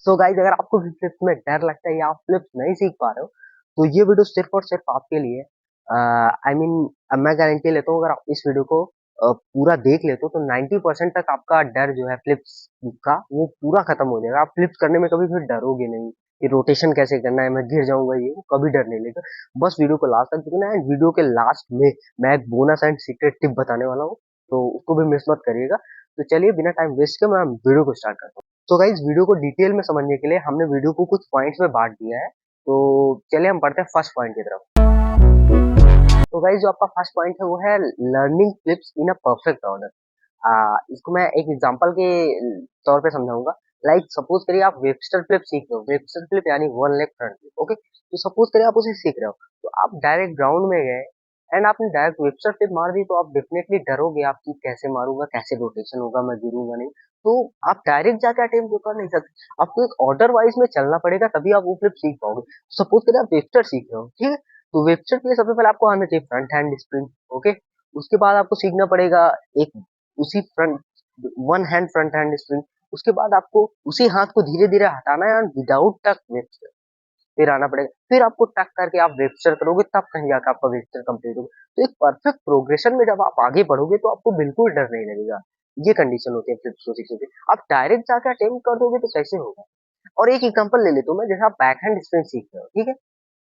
So guys, अगर आपको भी फ्लिप्स में डर लगता है या आप फ्लिप्स नहीं सीख पा रहे हो, तो ये वीडियो सिर्फ और सिर्फ आपके लिए। आई मीन, अब मैं गारंटी लेता हूँ, अगर आप इस वीडियो को पूरा देख लेते हो तो 90% तक आपका डर जो है फ्लिप्स का वो पूरा खत्म हो जाएगा। आप फ्लिप्स करने में कभी फिर डरोगे नहीं कि रोटेशन कैसे करना है, मैं गिर जाऊंगा, ये वो कभी डर नहीं लेगा। बस वीडियो को लास्ट तक देखना है। वीडियो के लास्ट में मैं एक बोनस एंड सीक्रेट टिप बताने वाला हूँ, तो उसको भी मिस मत करिएगा। तो चलिए, बिना टाइम वेस्ट के मैं वीडियो को स्टार्ट करता हूँ। तो गाइज, वीडियो को डिटेल में समझने के लिए हमने वीडियो को कुछ पॉइंट्स में बांट दिया है। तो चलिए हम बढ़ते हैं फर्स्ट पॉइंट की तरफ। तो गाइज, जो आपका फर्स्ट पॉइंट है वो है learning flips in a perfect order. इसको मैं एक एग्जांपल के तौर पे समझाऊंगा। लाइक सपोज करिए आप वेबस्टर फ्लिप सीख रहे हो। वेबस्टर फ्लिप यानी one leg front flip. Okay, तो सपोज करिए आप उसे सीख रहे हो, तो आप डायरेक्ट ग्राउंड में गए एंड आपने डायरेक्ट वेबस्टर फ्लिप मार दी, तो आप डेफिनेटली डरोगे, आप कि कैसे मारूंगा, कैसे रोटेशन होगा, मैं गिरूंगा नहीं। तो आप डायरेक्ट जाके अटेम्प्ट तो कर नहीं सकते, आपको एक ऑर्डर वाइज में चलना पड़ेगा, तभी आप वो फ्लिप सीख पाओगे। सपोज करिए आप वेबस्टर सीख रहे हो, ठीक है, तो वेबस्टर के लिए सबसे पहले आपको आना चाहिए फ्रंट हैंड स्प्रिंग। ओके, उसके बाद आपको सीखना पड़ेगा एक उसी front one hand front hand spring. उसके बाद आपको उसी हाथ को धीरे धीरे हटाना है, विदाउट टक वेबस्टर फिर आना पड़ेगा। फिर आपको टक करके आप वेबस्टर करोगे, तब कहीं जाकर आपका वेबस्टर कंप्लीट होगा। तो एक परफेक्ट प्रोग्रेशन में जब आप आगे बढ़ोगे तो आपको बिल्कुल डर नहीं लगेगा। ये कंडीशन होती है फ्लिप्स को सीखने की। आप डायरेक्ट जाकर अटेम्प्ट कर दोगे तो कैसे होगा। और एक एग्जांपल ले लेता हूँ मैं, जैसे आप बैक हैंड स्प्रिंग सीख रहे हो, ठीक है,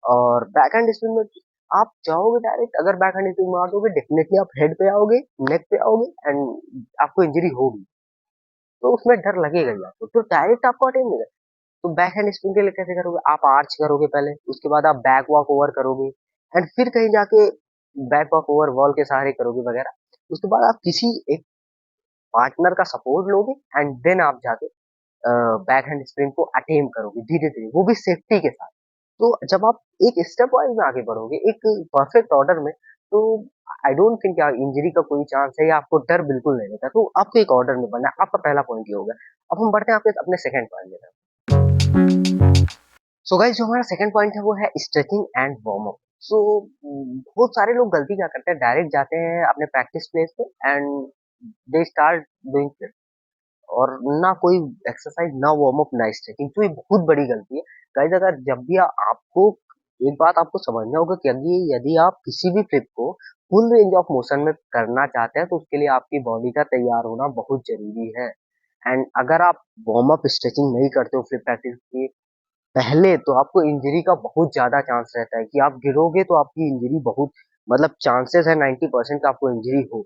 और बैक हैंड स्पिन में आप जाओगे डायरेक्ट, अगर बैक हैंड स्पिन मार दोगे डेफिनेटली आप हेड पे आओगे, नेक पे आओगे एंड आपको इंजरी होगी। तो उसमें डर लगेगा ही आपको, तो डायरेक्ट आपको अटेंड नहीं। तो बैक हैंड स्पिन के लिए कैसे करोगे, आप आर्च करोगे पहले, उसके बाद आप बैक वॉक ओवर करोगे एंड फिर कहीं जाके बैक वॉक ओवर वॉल के सहारे करोगे वगैरह। उसके बाद आप किसी एक पार्टनर का सपोर्ट लोगे एंड देन आप जाके बैक हैंड स्प्रिंग को अटेम करोगे धीरे धीरे, वो भी सेफ्टी के साथ। तो जब आप एक स्टेप वाइज में आगे बढ़ोगे एक परफेक्ट ऑर्डर में, तो आई डोंट थिंक इंजरी का कोई चांस है या आपको डर बिल्कुल नहीं रहता। तो आपको एक ऑर्डर में बनना है। आपका पहला पॉइंट ये हो गया। अब हम बढ़ते हैं आपके अपने सेकंड पॉइंट में। सो गाइस, जो हमारा सेकंड पॉइंट है वो है स्ट्रेचिंग एंड वार्म अप। सो बहुत सारे लोग गलती क्या करते हैं, डायरेक्ट जाते हैं अपने प्रैक्टिस प्लेस पे एंड दे स्टार्ट डूइंग, और ना कोई एक्सरसाइज, ना वार्म अप, ना स्ट्रेचिंग। तो ये बहुत बड़ी गलती है गाइस। अगर जब भी आपको एक बात आपको समझना होगा कि यदि यदि आप किसी भी फ्लिप को फुल रेंज ऑफ मोशन में करना चाहते हैं, तो उसके लिए आपकी बॉडी का तैयार होना बहुत जरूरी है। एंड अगर आप वार्म अप स्ट्रेचिंग नहीं करते हो फ्लिप प्रैक्टिस की पहले, तो आपको इंजरी का बहुत ज्यादा चांस रहता है कि आप गिरोगे तो आपकी इंजरी बहुत, मतलब चांसेस है 90% का आपको इंजरी हो।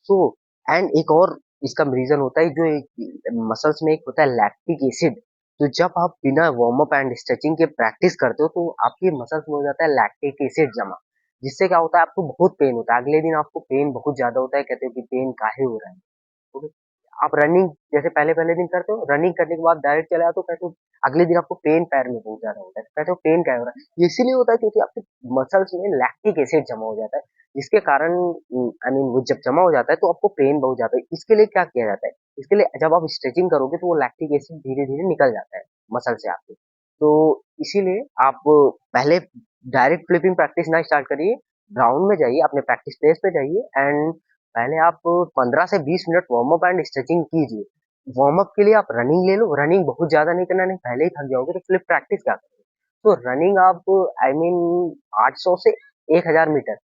सो एंड एक और इसका रीजन होता है, जो एक मसल्स में एक होता है लैक्टिक एसिड। तो जब आप बिना वार्म अप एंड स्ट्रेचिंग के प्रैक्टिस करते हो, तो आपकी मसल्स में हो जाता है लैक्टिक एसिड जमा, जिससे क्या होता है, आपको बहुत पेन होता है। अगले दिन आपको पेन बहुत ज्यादा होता है, कहते हो कि पेन काहे हो रहा है। ओके, आप रनिंग जैसे पहले पहले दिन करते हो, रनिंग करने के बाद डायरेक्ट चले आते हो, कहते हो अगले दिन आपको पेन पैर में बहुत ज्यादा होता है, कहते हो पेन क्या हो रहा है। ये इसीलिए होता है क्योंकि आपके मसल्स में लैक्टिक एसिड जमा हो जाता है, जिसके कारण आई मीन वो जब जमा हो जाता है तो आपको पेन बहुत जाता है। इसके लिए क्या किया जाता है, इसके लिए जब आप स्ट्रेचिंग करोगे तो वो लैक्टिक एसिड धीरे धीरे निकल जाता है मसल से आपके। तो इसीलिए आप पहले डायरेक्ट फ्लिपिंग प्रैक्टिस ना स्टार्ट करिए, ग्राउंड में जाइए, अपने प्रैक्टिस प्लेस पे जाइए एंड पहले आप 15 से 20 minute warm up and stretching कीजिए। वार्म अप के लिए आप रनिंग ले लो, रनिंग बहुत ज्यादा नहीं करना, नहीं पहले ही थक जाओगे तो फ्लिप प्रैक्टिस क्या करोगे। तो रनिंग आप आई मीन 800 से 1000 मीटर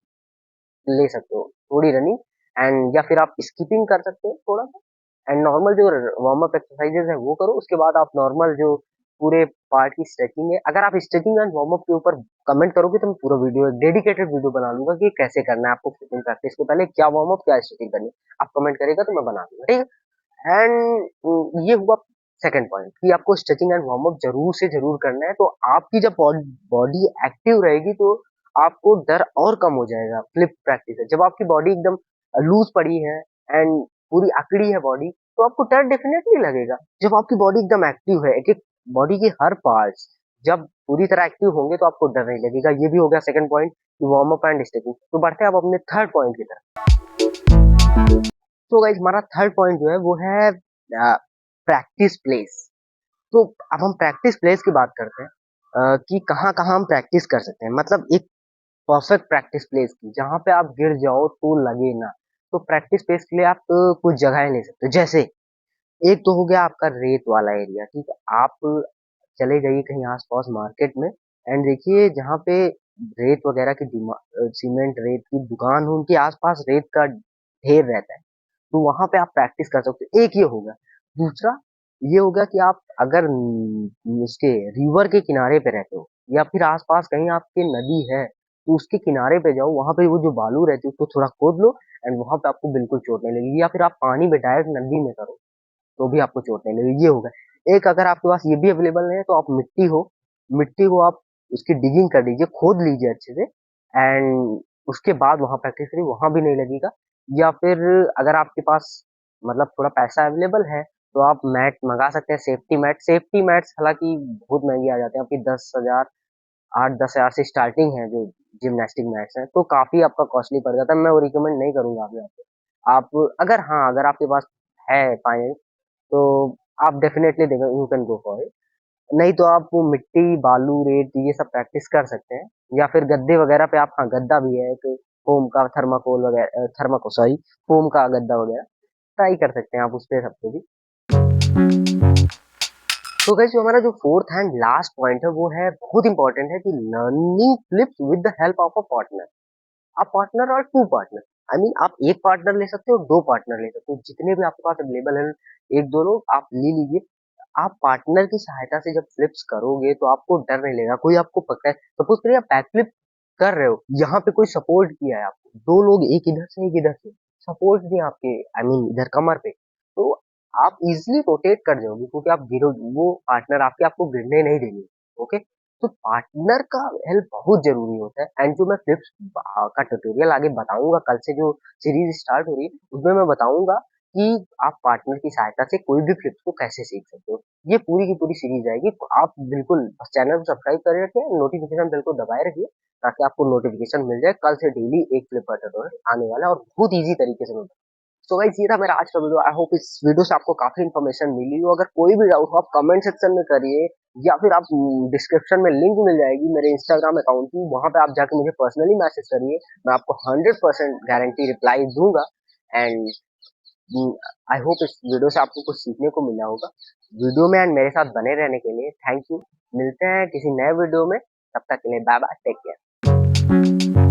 ले सकते हो, थोड़ी रनिंग एंड, या फिर आप स्किपिंग कर सकते हो थोड़ा सा एंड नॉर्मल जो वार्म अप एक्सरसाइजेज है वो करो। उसके बाद आप नॉर्मल जो पूरे पार्ट की स्ट्रेचिंग है, अगर आप स्ट्रेचिंग एंड वार्म अप के ऊपर कमेंट करोगे तो मैं पूरा वीडियो डेडिकेटेड वीडियो बना लूंगा कि कैसे करना है आपको फ्लिपिंग प्रैक्टिस के पहले, क्या वार्म अप क्या स्ट्रेचिंग करनी है। आप कमेंट करेगा तो मैं बना दूंगा, ठीक है। एंड ये हुआ सेकंड पॉइंट कि आपको स्ट्रेचिंग एंड वार्म अप जरूर से जरूर करना है। तो आपकी जब बॉडी एक्टिव रहेगी तो आपको डर और कम हो जाएगा फ्लिप प्रैक्टिस है। जब आपकी बॉडी एकदम लूज पड़ी है एंड पूरी अकड़ी है बॉडी, तो आपको डर डेफिनेटली लगेगा। जब आपकी बॉडी एकदम एक्टिव है, एक एक बॉडी के हर पार्ट्स जब पूरी तरह एक्टिव होंगे, तो आपको डर नहीं लगेगा। ये भी हो गया second point, warm up and stretching. तो बढ़ते हैं अब अपने थर्ड पॉइंट की तरफ। तो गाइस, हमारा थर्ड पॉइंट जो है वो है प्रैक्टिस प्लेस। तो अब हम प्रैक्टिस प्लेस की बात करते हैं कि कहाँ कहाँ हम प्रैक्टिस कर सकते हैं, मतलब एक परफेक्ट प्रैक्टिस प्लेस की जहाँ पे आप गिर जाओ तो लगे ना। तो प्रैक्टिस प्लेस के लिए आप कुछ जगह ले सकते हो। जैसे एक तो हो गया आपका रेत वाला एरिया, ठीक है, आप चले जाइए कहीं आस-पास मार्केट में एंड देखिए जहाँ पे रेत वगैरह की सीमेंट रेत की दुकान हो उनके आस-पास रेत का ढेर रहता है। तो वहाँ पे आप प्रैक्टिस कर सकते हो। एक ये हो गया। दूसरा ये हो गया कि आप अगर उसके रिवर के किनारे पे रहते हो या फिर आस-पास कहीं आपके नदी है, तो उसके किनारे पे जाओ, वहाँ पे वो जो बालू रहती है उसको थोड़ा खोद लो एंड वहाँ पे आपको बिल्कुल चोट नहीं लगेगी या फिर आप पानी में डायरेक्ट नदी में करो, तो भी आपको चोट नहीं लगेगी, ये हो गया। एक अगर आपके पास ये भी अवेलेबल नहीं है तो आप मिट्टी को आप उसकी डिगिंग कर दीजिए, खोद लीजिए अच्छे से एंड उसके बाद वहाँ प्रैक्टिस करिए, वहाँ भी नहीं लगेगा। या फिर अगर आपके पास मतलब थोड़ा पैसा अवेलेबल है, तो आप मैट मँगा सकते हैं, सेफ्टी मैट। सेफ्टी मैट्स हालाँकि बहुत महँगे आ जाते हैं, आपकी 10,000 8-10,000 से स्टार्टिंग है जो जिम्नास्टिक मैट्स हैं, तो काफ़ी आपका कॉस्टली पड़ जाता है, मैं वो रिकमेंड नहीं करूँगा अभी आपको। आप अगर हाँ, अगर आपके पास है फाइनेंस तो आप डेफ़िनेटली देखो you can go for it. नहीं तो आप वो मिट्टी, बालू, रेत ये सब प्रैक्टिस कर सकते हैं या फिर गद्दे वगैरह पे आप हाँ, गद्दा भी है एक फ़ोम का थर्माकोल वगैरह थर्माकोल सॉरी फ़ोम का गद्दा वगैरह ट्राई कर सकते हैं आप उसपे सब पे भी। तो गाइस जो हमारा जो फोर्थ एंड लास्ट पॉइंट है वो है बहुत इंपॉर्टेंट है कि learning flips with the help of a partner. आप पार्टनर और टू पार्टनर आई मीन आप एक पार्टनर ले सकते हो दो पार्टनर ले सकते हो जितने भी आपके पास अवेलेबल है एक दो लोग आप ले लीजिए। आप पार्टनर की सहायता से जब फ्लिप्स करोगे तो आपको डर नहीं लगेगा कोई आपको पकड़े सपोज करिए आप बैक फ्लिप कर रहे हो यहाँ पे कोई सपोर्ट किया है आपको दो लोग एक इधर से एक इधर से सपोर्ट दिए आपके आई मीन इधर कमर पे तो आप इजिली रोटेट कर जाओगे क्योंकि आप गिरो वो पार्टनर आपके आपको गिरने नहीं देंगे। ओके तो पार्टनर का हेल्प बहुत ज़रूरी होता है एंड जो मैं फ्लिप्स का ट्यूटोरियल आगे बताऊँगा कल से जो सीरीज़ स्टार्ट हो रही है, उसमें मैं बताऊँगा कि आप पार्टनर की सहायता से कोई भी फ्लिप्स को कैसे सीख सकते हो। ये पूरी की पूरी सीरीज़ आएगी, तो आप बिल्कुल बस चैनल को सब्सक्राइब करे रखिए, नोटिफ़िकेशन बेल को दबाए रखिए ताकि आपको नोटिफ़िकेशन मिल जाए। कल से डेली एक फ्लिप का ट्यूटोरियल आने वाला है और बहुत ईज़ी तरीके से मिलता है। सो गाइस ये था मेरा आज का वीडियो। आई होप इस वीडियो से आपको काफी इन्फॉर्मेशन मिली हो। अगर कोई भी डाउट हो आप कमेंट सेक्शन में करिए या फिर आप डिस्क्रिप्शन में लिंक मिल जाएगी मेरे इंस्टाग्राम अकाउंट की, वहां पे आप जाके मुझे पर्सनली मैसेज करिए, मैं आपको 100% गारंटी रिप्लाई दूंगा। एंड आई होप इस वीडियो से आपको कुछ सीखने को मिला होगा। वीडियो में एंड मेरे साथ बने रहने के लिए थैंक यू। मिलते हैं किसी नए वीडियो में, तब तक के लिए बाय बाय, टेक केयर।